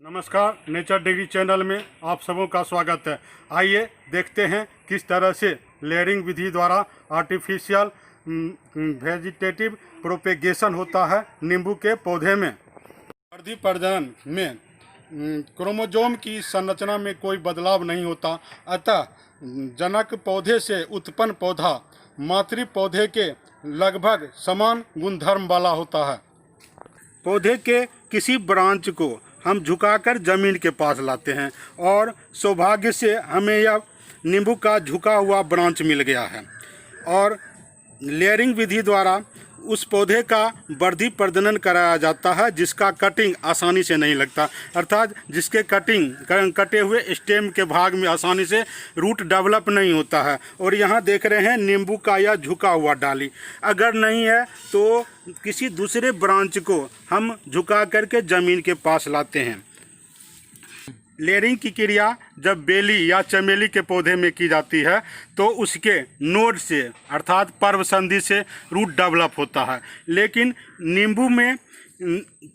नमस्कार, nature degree channel में आप सबों का स्वागत है। आइए देखते हैं किस तरह से लेयरिंग विधि द्वारा आर्टिफिशियल वेजिटेटिव प्रोपेगेशन होता है नींबू के पौधे में। वर्धी प्रजनन में क्रोमोसोम की संरचना में कोई बदलाव नहीं होता, अतः जनक पौधे से उत्पन्न पौधा मातृ पौधे के लगभग समान गुणधर्म वाला होता है। पौधे के किसी ब्रांच को हम झुकाकर ज़मीन के पास लाते हैं और सौभाग्य से हमें यह नींबू का झुका हुआ ब्रांच मिल गया है और लेयरिंग विधि द्वारा उस पौधे का वर्धी प्रजनन कराया जाता है, जिसका कटिंग आसानी से नहीं लगता, अर्थात जिसके कटे हुए स्टेम के भाग में आसानी से रूट डेवलप नहीं होता है। और यहाँ देख रहे हैं नींबू का यह झुका हुआ डाली, अगर नहीं है तो किसी दूसरे ब्रांच को हम झुका करके ज़मीन के पास लाते हैं। लेयरिंग की क्रिया जब बेली या चमेली के पौधे में की जाती है तो उसके नोड से अर्थात पर्व संधि से रूट डेवलप होता है, लेकिन नींबू में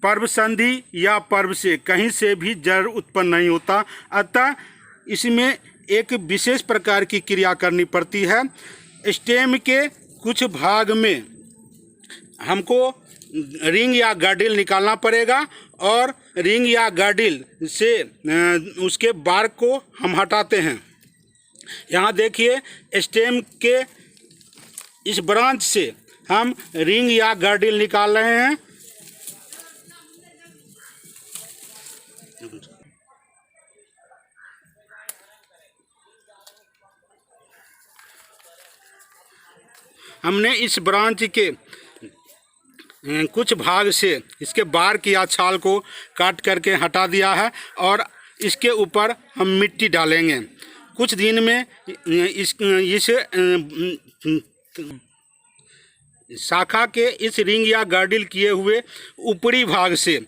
पर्व संधि या पर्व से कहीं से भी जड़ उत्पन्न नहीं होता, अतः इसमें एक विशेष प्रकार की क्रिया करनी पड़ती है। स्टेम के कुछ भाग में हमको रिंग या गार्डिल निकालना पड़ेगा और रिंग या गार्डिल से उसके बार्क को हम हटाते हैं। यहाँ देखिए स्टेम के इस ब्रांच से हम रिंग या गार्डिल निकाल रहे हैं। हमने इस ब्रांच के कुछ भाग से इसके बार्क या छाल को काट करके हटा दिया है और इसके ऊपर हम मिट्टी डालेंगे। कुछ दिन में इस शाखा के इस रिंग या गार्डिल किए हुए ऊपरी भाग से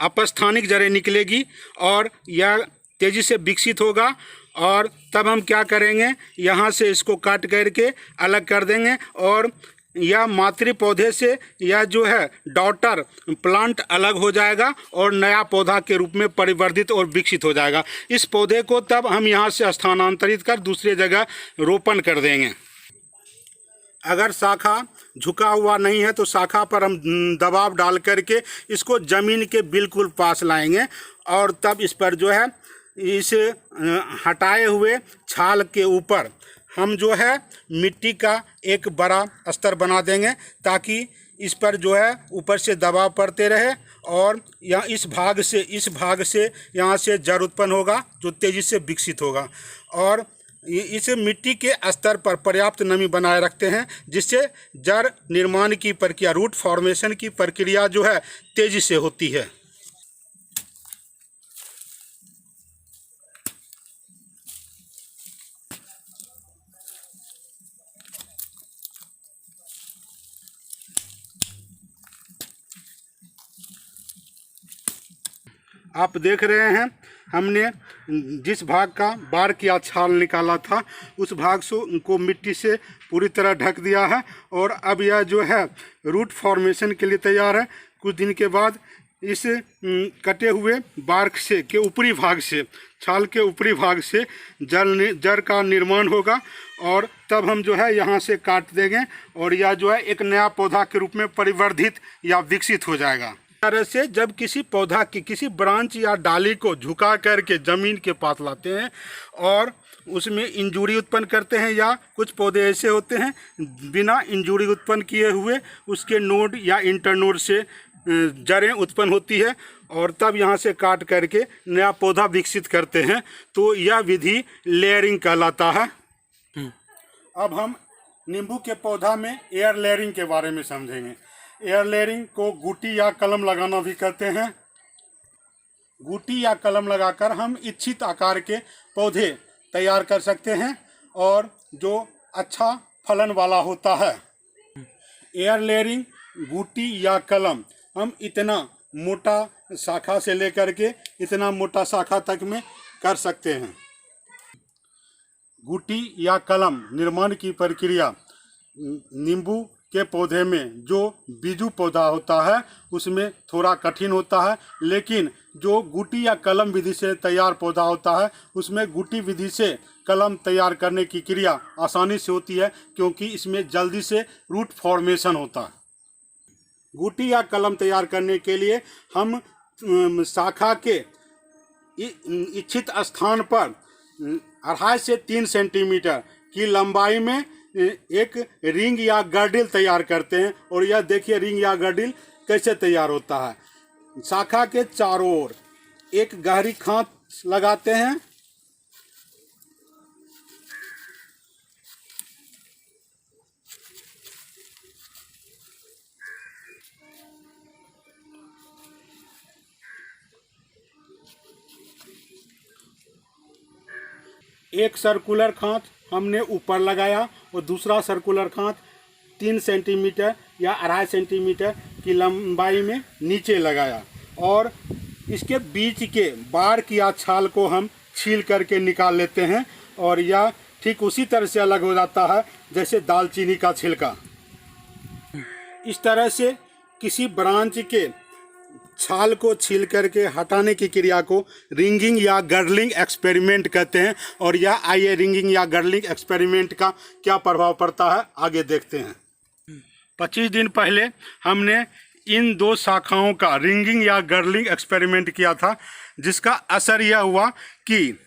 अपस्थानिक जड़ें निकलेगी और यह तेज़ी से विकसित होगा और तब हम क्या करेंगे, यहाँ से इसको काट करके अलग कर देंगे और यह मातृ पौधे से यह जो है डॉटर प्लांट अलग हो जाएगा और नया पौधा के रूप में परिवर्धित और विकसित हो जाएगा। इस पौधे को तब हम यहाँ से स्थानांतरित कर दूसरी जगह रोपण कर देंगे। अगर शाखा झुका हुआ नहीं है तो शाखा पर हम दबाव डाल करके इसको ज़मीन के बिल्कुल पास लाएंगे और तब इस पर जो है इस हटाए हुए छाल के ऊपर हम जो है मिट्टी का एक बड़ा स्तर बना देंगे, ताकि इस पर जो है ऊपर से दबाव पड़ते रहे और यहाँ इस भाग से यहाँ से जड़ उत्पन्न होगा जो तेज़ी से विकसित होगा। और इस मिट्टी के स्तर पर पर्याप्त नमी बनाए रखते हैं, जिससे जड़ निर्माण की प्रक्रिया, रूट फॉर्मेशन की प्रक्रिया जो है तेज़ी से होती है। आप देख रहे हैं हमने जिस भाग का बार्क या छाल निकाला था उस भाग को मिट्टी से पूरी तरह ढक दिया है और अब यह जो है रूट फॉर्मेशन के लिए तैयार है। कुछ दिन के बाद इस कटे हुए बार्क से के ऊपरी भाग से, छाल के ऊपरी भाग से जड़ का निर्माण होगा और तब हम जो है यहाँ से काट देंगे और यह जो है एक नया पौधा के रूप में परिवर्धित या विकसित हो जाएगा। तरह से जब किसी पौधा की किसी ब्रांच या डाली को झुका करके ज़मीन के पास लाते हैं और उसमें इंजुरी उत्पन्न करते हैं, या कुछ पौधे ऐसे होते हैं बिना इंजुरी उत्पन्न किए हुए उसके नोड या इंटरनोड से जड़ें उत्पन्न होती है और तब यहाँ से काट करके नया पौधा विकसित करते हैं, तो यह विधि लेयरिंग कहलाता है। अब हम नींबू के पौधा में एयर लेयरिंग के बारे में समझेंगे। एयर लेयरिंग को गुटी या कलम लगाना भी कहते हैं। गुटी या कलम लगाकर हम इच्छित आकार के पौधे तैयार कर सकते हैं और जो अच्छा फलन वाला होता है। एयर लेयरिंग गुटी या कलम हम इतना मोटा शाखा से लेकर के इतना मोटा शाखा तक में कर सकते हैं। गुटी या कलम निर्माण की प्रक्रिया नींबू के पौधे में जो बीजू पौधा होता है उसमें थोड़ा कठिन होता है, लेकिन जो गुटी या कलम विधि से तैयार पौधा होता है उसमें गुटी विधि से कलम तैयार करने की क्रिया आसानी से होती है, क्योंकि इसमें जल्दी से रूट फॉर्मेशन होता है। गुटी या कलम तैयार करने के लिए हम शाखा के इच्छित स्थान पर 2.5 से 3 सेंटीमीटर की लंबाई में एक रिंग या गर्डिल तैयार करते हैं। और यह देखिए रिंग या गर्डिल कैसे तैयार होता है। शाखा के चारों ओर एक गहरी खांच लगाते हैं। एक सर्कुलर खांच हमने ऊपर लगाया और दूसरा सर्कुलर खांच 3 सेंटीमीटर या 2.5 सेंटीमीटर की लंबाई में नीचे लगाया, और इसके बीच के बार की या छाल को हम छील करके निकाल लेते हैं, और यह ठीक उसी तरह से अलग हो जाता है जैसे दालचीनी का छिलका। इस तरह से किसी ब्रांच के छाल को छील करके हटाने की क्रिया को रिंगिंग या गर्लिंग एक्सपेरिमेंट कहते हैं। और यह आइए रिंगिंग या गर्लिंग एक्सपेरिमेंट का क्या प्रभाव पड़ता है आगे देखते हैं। 25 दिन पहले हमने इन 2 शाखाओं का रिंगिंग या गर्लिंग एक्सपेरिमेंट किया था, जिसका असर यह हुआ कि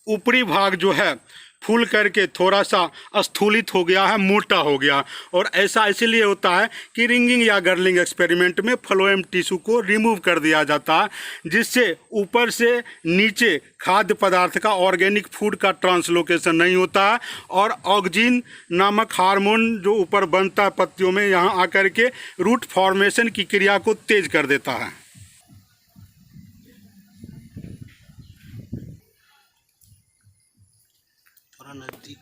ऊपरी भाग जो है फूल करके थोड़ा सा स्थूलित हो गया है, मोटा हो गया। और ऐसा इसलिए होता है कि रिंगिंग या गर्लिंग एक्सपेरिमेंट में फ्लोएम टिश्यू को रिमूव कर दिया जाता है, जिससे ऊपर से नीचे खाद्य पदार्थ का ऑर्गेनिक फूड का ट्रांसलोकेशन नहीं होता है, और ऑक्जिन नामक हार्मोन जो ऊपर बनता है पत्तियों में, यहाँ आकर के रूट फॉर्मेशन की क्रिया को तेज कर देता है। नजदीक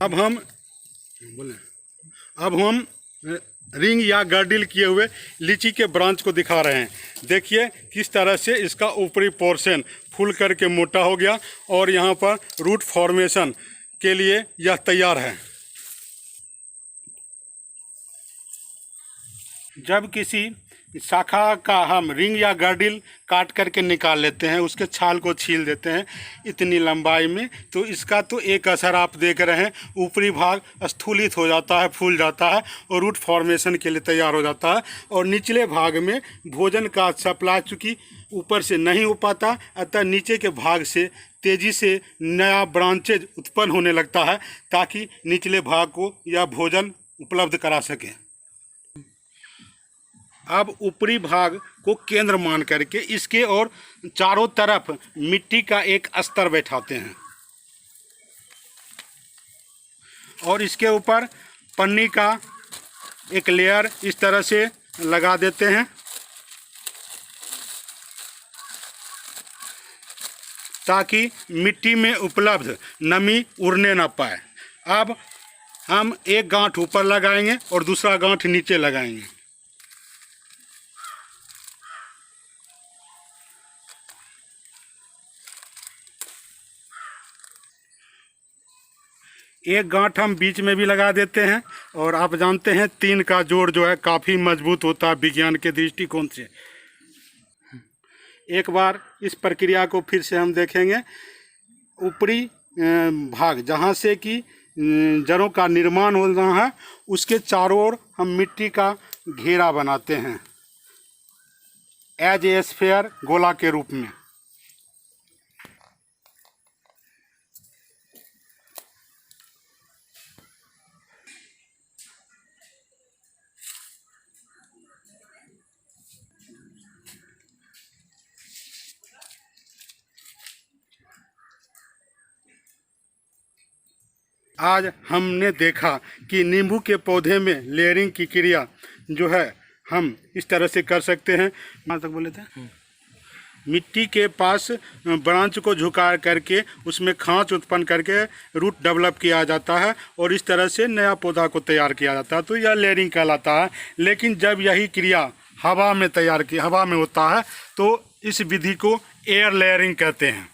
अब हम रिंग या गर्डिल किए हुए लीची के ब्रांच को दिखा रहे हैं। देखिए किस तरह से इसका ऊपरी पोर्शन फूल करके मोटा हो गया, और यहाँ पर रूट फॉर्मेशन के लिए यह तैयार है। जब किसी शाखा का हम रिंग या गर्डिल काट करके निकाल लेते हैं, उसके छाल को छील देते हैं इतनी लंबाई में, तो इसका तो एक असर आप देख रहे हैं, ऊपरी भाग स्थूलित हो जाता है, फूल जाता है और रूट फॉर्मेशन के लिए तैयार हो जाता है। और निचले भाग में भोजन का सप्लाई चूँकि ऊपर से नहीं हो पाता, अतः नीचे के भाग से तेज़ी से नया ब्रांचेज उत्पन्न होने लगता है, ताकि निचले भाग को यह भोजन उपलब्ध करा सके। अब ऊपरी भाग को केंद्र मान करके इसके और चारों तरफ मिट्टी का एक स्तर बैठाते हैं, और इसके ऊपर पन्नी का एक लेयर इस तरह से लगा देते हैं, ताकि मिट्टी में उपलब्ध नमी उड़ने ना पाए। अब हम एक गांठ ऊपर लगाएंगे और दूसरा गांठ नीचे लगाएंगे। एक गांठ हम बीच में भी लगा देते हैं, और आप जानते हैं 3 का जोड़ जो है काफ़ी मजबूत होता है विज्ञान के दृष्टिकोण से। एक बार इस प्रक्रिया को फिर से हम देखेंगे। ऊपरी भाग जहाँ से कि जड़ों का निर्माण हो रहा है, उसके चारों ओर हम मिट्टी का घेरा बनाते हैं एज ए स्फीयर, गोला के रूप में। आज हमने देखा कि नींबू के पौधे में लेयरिंग की क्रिया जो है हम इस तरह से कर सकते हैं। कहाँ तक बोले थे? मिट्टी के पास ब्रांच को झुका करके उसमें खांच उत्पन्न करके रूट डेवलप किया जाता है, और इस तरह से नया पौधा को तैयार किया जाता है, तो यह लेयरिंग कहलाता है। लेकिन जब यही क्रिया हवा में होता है, तो इस विधि को एयर लेयरिंग कहते हैं।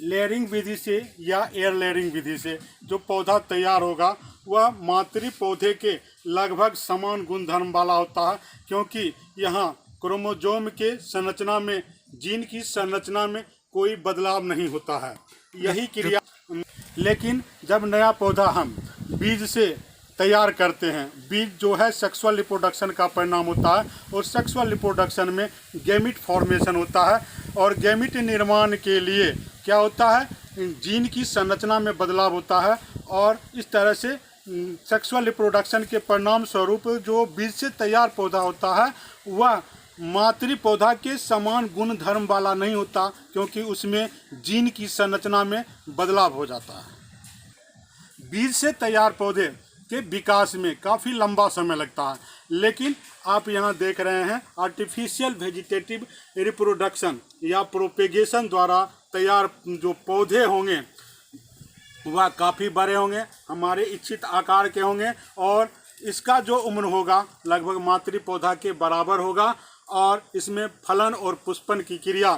लेयरिंग विधि से या एयर लेयरिंग विधि से जो पौधा तैयार होगा वह मातृ पौधे के लगभग समान गुणधर्म वाला होता है, क्योंकि यहाँ क्रोमोसोम के संरचना में, जीन की संरचना में कोई बदलाव नहीं होता है। यही क्रिया, लेकिन जब नया पौधा हम बीज से तैयार करते हैं, बीज जो है सेक्सुअल रिप्रोडक्शन का परिणाम होता है, और सेक्सुअल रिप्रोडक्शन में गैमिट फॉर्मेशन होता है, और गैमिट निर्माण के लिए क्या होता है, जीन की संरचना में बदलाव होता है, और इस तरह से सेक्सुअल रिप्रोडक्शन के परिणाम स्वरूप जो बीज से तैयार पौधा होता है वह मातृ पौधा के समान गुण धर्म वाला नहीं होता, क्योंकि उसमें जीन की संरचना में बदलाव हो जाता है। बीज से तैयार पौधे के विकास में काफ़ी लंबा समय लगता है, लेकिन आप यहाँ देख रहे हैं आर्टिफिशियल वेजिटेटिव रिप्रोडक्शन या प्रोपेगेशन द्वारा तैयार जो पौधे होंगे वह काफ़ी बड़े होंगे, हमारे इच्छित आकार के होंगे, और इसका जो उम्र होगा लगभग मातृ पौधा के बराबर होगा, और इसमें फलन और पुष्पन की क्रिया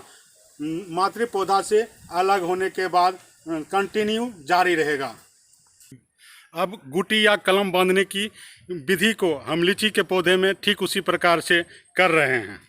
मातृ पौधा से अलग होने के बाद कंटिन्यू जारी रहेगा। अब गुटी या कलम बांधने की विधि को हम लीची के पौधे में ठीक उसी प्रकार से कर रहे हैं।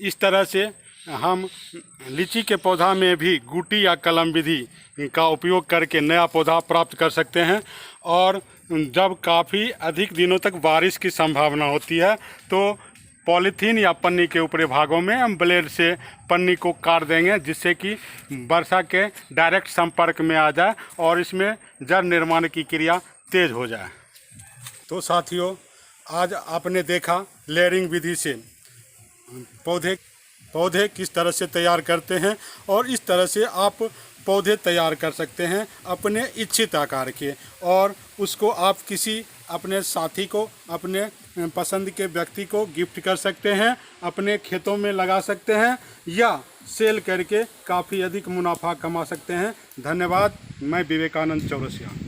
इस तरह से हम लीची के पौधा में भी गुटी या कलम विधि का उपयोग करके नया पौधा प्राप्त कर सकते हैं। और जब काफ़ी अधिक दिनों तक बारिश की संभावना होती है तो पॉलीथीन या पन्नी के ऊपरी भागों में हम ब्लेड से पन्नी को काट देंगे, जिससे कि वर्षा के डायरेक्ट संपर्क में आ जाए और इसमें जड़ निर्माण की क्रिया तेज हो जाए। तो साथियों, आज आपने देखा लेयरिंग विधि से पौधे किस तरह से तैयार करते हैं, और इस तरह से आप पौधे तैयार कर सकते हैं अपने इच्छित आकार के, और उसको आप किसी अपने साथी को, अपने पसंद के व्यक्ति को गिफ्ट कर सकते हैं, अपने खेतों में लगा सकते हैं, या सेल करके काफ़ी अधिक मुनाफा कमा सकते हैं। धन्यवाद। मैं विवेकानंद चौरसिया।